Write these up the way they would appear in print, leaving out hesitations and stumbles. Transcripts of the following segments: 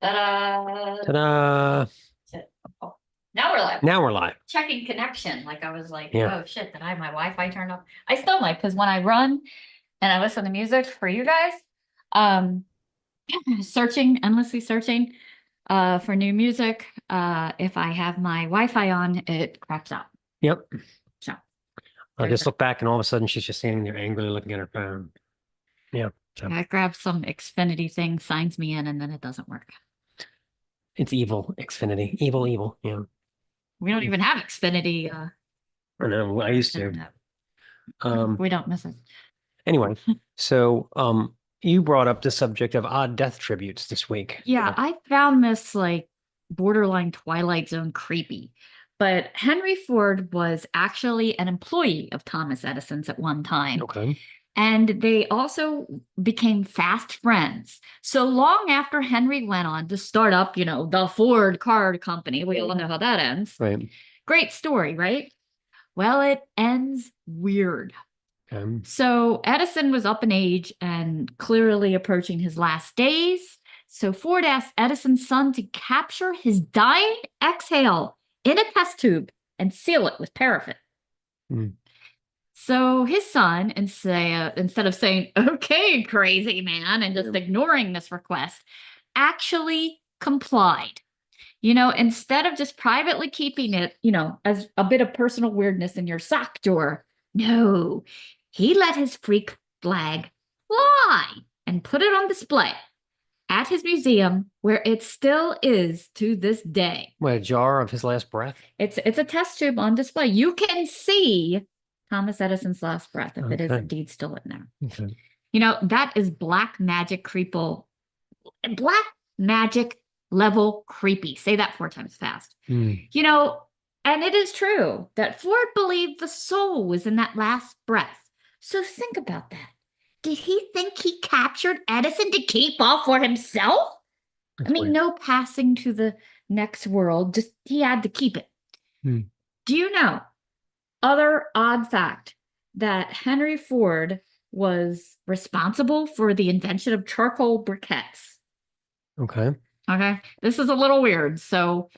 Ta-da! Ta-da! Oh, now we're live. Now we're live. Checking connection. Like I was like, Yeah. oh shit, did I have my Wi-Fi turned off? I still might, because when I run and I listen to music for you guys, um, endlessly searching for new music. If I have my Wi-Fi on, it craps out. Yep. So I just look back and all of a sudden she's just standing there angrily looking at her phone. Yeah. So I grab some Xfinity thing, signs me in, and then it doesn't work. it's evil, Xfinity. Evil, evil. Yeah. We don't even have Xfinity. I know. I used to. We don't miss it. Anyway, so you brought up the subject of odd death tributes this week. Yeah, I found this like borderline Twilight Zone creepy. But Henry Ford was actually an employee of Thomas Edison's at one time. Okay. And they also became fast friends. So long after Henry went on to start up, the Ford car company, we all know how that ends. Right. Great story, right? Well, it ends weird. So Edison was up in age and clearly approaching his last days. So Ford asked Edison's son to capture his dying exhale in a test tube and seal it with paraffin. So his son, instead of saying, okay, crazy man, and just ignoring this request, actually complied. Instead of just privately keeping it, as a bit of personal weirdness in your sock drawer, no, he let his freak flag fly and put it on display at his museum, where it still is to this day. What, a jar of his last breath? It's a test tube on display. You can see Thomas Edison's last breath if it is indeed still in there. Okay. That is black magic black magic level creepy. Say that 4 times fast. And it is true that Ford believed the soul was in that last breath. So think about that. Did he think he captured Edison to keep all for himself? That's weird. No passing to the next world, just he had to keep it. Do you know, other odd fact, that Henry Ford was responsible for the invention of charcoal briquettes? Okay. This is a little weird. So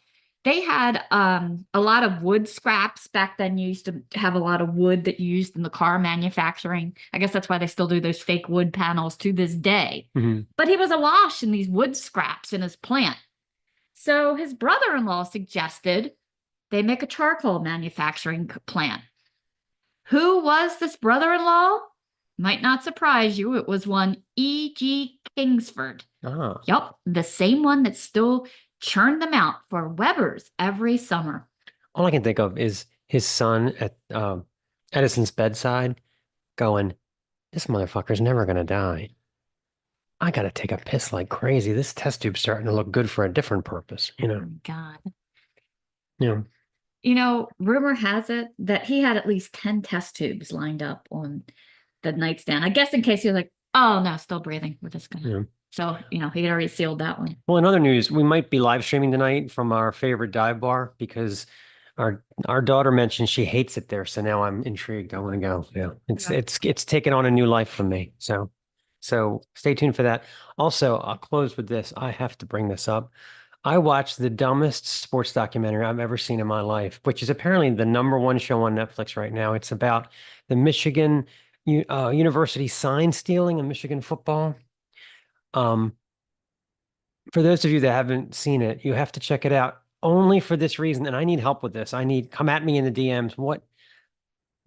they had a lot of wood scraps back then. You used to have a lot of wood that you used in the car manufacturing. I guess that's why they still do those fake wood panels to this day. But he was awash in these wood scraps in his plant. So his brother-in-law suggested they make a charcoal manufacturing plant. Who was this brother-in-law? Might not surprise you. It was one E.G. Kingsford. Yep, the same one that still churned them out for Weber's every summer. All I can think of is his son at Edison's bedside going, this motherfucker's never going to die. I got to take a piss like crazy. This test tube's starting to look good for a different purpose, Oh, God. Yeah. Rumor has it that he had at least 10 test tubes lined up on the nightstand. I guess in case he was like, oh, no, still breathing. We're just going to. So, he had already sealed that one. Well, in other news, we might be live streaming tonight from our favorite dive bar because our daughter mentioned she hates it there. So now I'm intrigued. I want to go. Yeah. It's taken on a new life for me. So stay tuned for that. Also, I'll close with this. I have to bring this up. I watched the dumbest sports documentary I've ever seen in my life, which is apparently the #1 show on Netflix right now. It's about the Michigan University sign stealing in Michigan football. For those of you that haven't seen it, you have to check it out only for this reason. And I need help with this. Come at me in the DMs.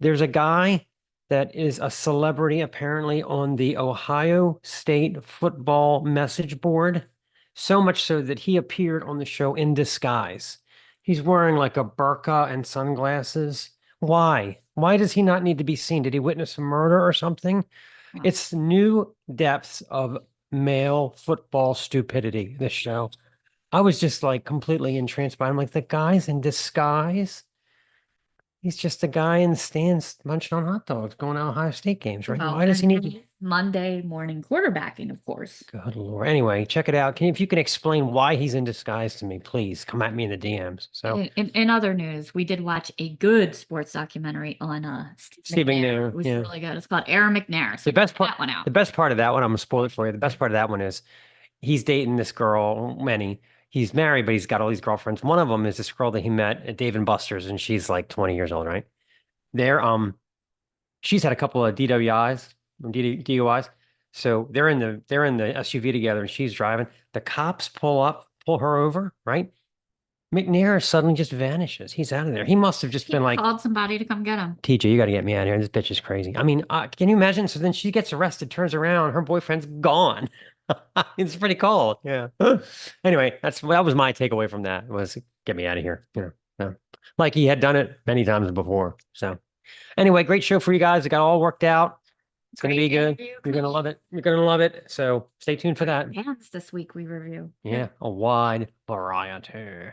There's a guy that is a celebrity apparently on the Ohio State football message board. So much so that he appeared on the show in disguise. He's wearing like a burqa and sunglasses. Why? Why does he not need to be seen? Did he witness a murder or something? It's new depths of male football stupidity, this show. I was just like completely entranced by him. Like, the guy's in disguise. He's just a guy in the stands munching on hot dogs going to Ohio State games, right? Well, why does he need to? Monday morning quarterbacking, of course. Good Lord. Anyway, check it out. If you can explain why he's in disguise to me, please come at me in the DMs. So in other news, we did watch a good sports documentary on Steve McNair. It was really good. It's called Aaron McNair. So the best part, that one out. The best part of that one, I'm gonna spoil it for you. The best part of that one is he's dating this girl, Manny. He's married, but he's got all these girlfriends. One of them is this girl that he met at Dave and Buster's, and she's like 20 years old, right? They're she's had a couple of DWIs, DUIs. So they're in the SUV together and she's driving. The cops pull her over, right? McNair suddenly just vanishes. He's out of there. He must have just He been like, called somebody to come get him. TJ, you got to get me out of here. This bitch is crazy. I mean, can you imagine? So then she gets arrested, turns around, her boyfriend's gone. It's pretty cool. Yeah. Anyway, that was my takeaway from that was get me out of here. So, like he had done it many times before. So anyway, great show for you guys. It got all worked out. It's going to be Great good. interview. You're going to love it. You're going to love it. So stay tuned for that. Bands this week we review. Yeah, a wide variety.